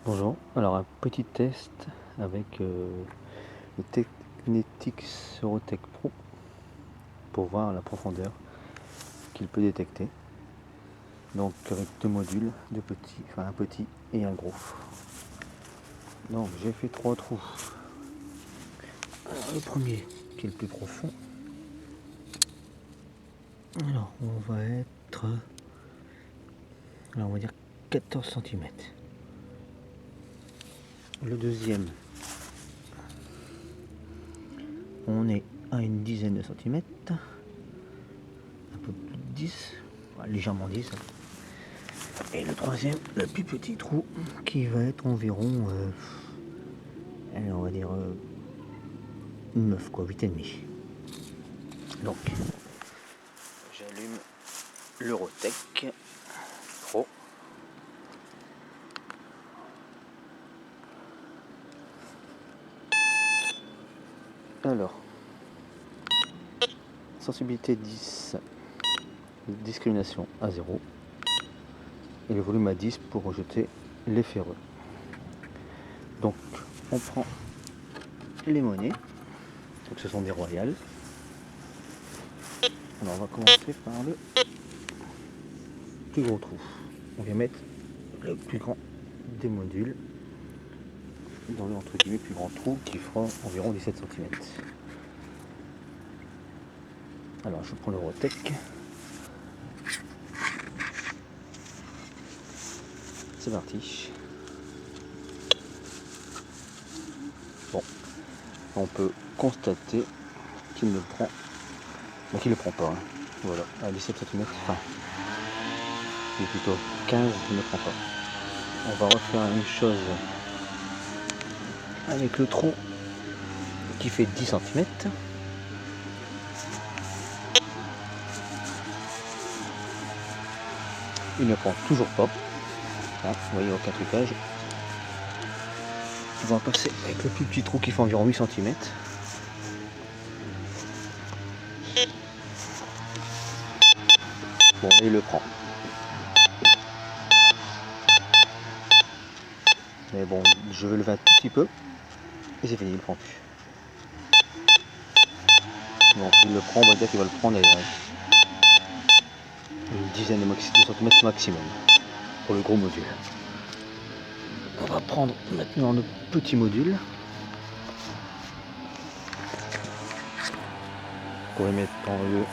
Bonjour, alors un petit test avec le Tecnetix Eurotech Pro pour voir la profondeur qu'il peut détecter. Donc avec deux modules, deux petits, enfin un petit et un gros. Donc j'ai fait 3 trous. Alors, le premier qui est le plus profond. Alors on va être, alors on va dire 14 cm. Le deuxième, on est à une dizaine de centimètres, un peu plus de 10, légèrement 10. Et le troisième, le plus petit trou, qui va être environ, allez, on va dire 9 quoi, 8,5. Donc, j'allume l'Eurotech Pro. Alors, sensibilité 10, discrimination à 0, et le volume à 10 pour rejeter les ferreux. Donc, on prend les monnaies, donc ce sont des royales. Alors, on va commencer par le plus gros trou. On vient mettre le plus grand des modules dans le entre guillemets plus grand trou qui fera environ 17 cm. Alors je prends l'Eurotech. C'est parti. Bon, on peut constater qu'il ne prend, mais qu'il ne prend pas. Hein. Voilà, à 17 cm, enfin, il est plutôt 15, il ne prend pas. On va refaire la même chose avec le trou qui fait 10 cm. Il ne prend toujours pas. Hein, vous voyez, aucun trucage. On va passer avec le plus petit trou qui fait environ 8 cm. Bon, et il le prend. Mais bon, je vais lever un tout petit peu. Et c'est fini, il ne prend plus. Donc il le prend, on va dire qu'il va le prendre une dizaine de centimètres maximum pour le gros module. On va prendre maintenant le petit module pour les mettre dans le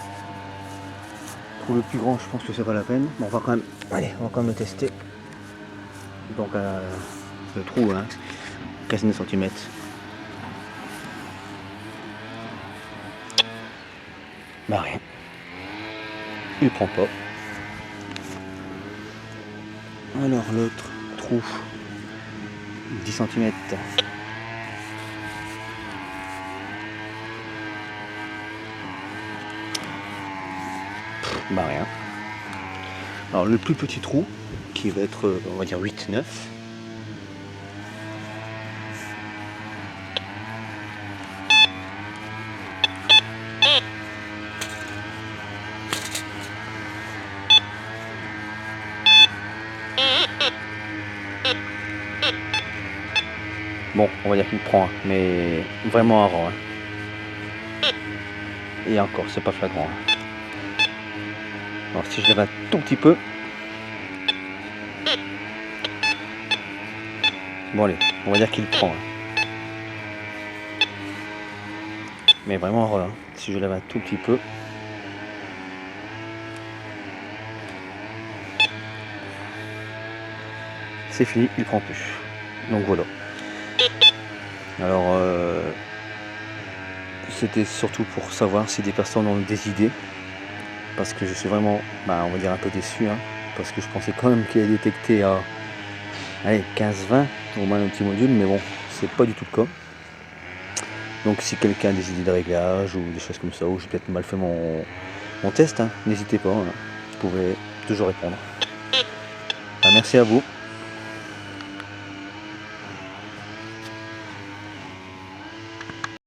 trou le plus grand. Je pense que c'est pas la peine, mais on va quand même, allez, on va quand même le tester. Donc le trou, hein, 15 cm. Bah rien, il prend pas. Alors l'autre trou, 10 cm. Bah rien. Alors le plus petit trou, qui va être, on va dire 8-9. Bon, on va dire qu'il prend, mais vraiment un rang. Hein. Et encore, c'est pas flagrant. Hein. Alors si je lève un tout petit peu. Bon allez, on va dire qu'il prend. Hein. Mais vraiment un rang. Hein. Si je lève un tout petit peu. C'est fini, il prend plus. Donc voilà. Alors c'était surtout pour savoir si des personnes ont des idées, parce que je suis vraiment, on va dire un peu déçu, hein, parce que je pensais quand même qu'il allait détecter à 15-20 au moins un petit module, mais bon, c'est pas du tout le cas. Donc si quelqu'un a des idées de réglage ou des choses comme ça, ou j'ai peut-être mal fait mon test, hein, n'hésitez pas, hein, vous pouvez toujours répondre. Merci à vous.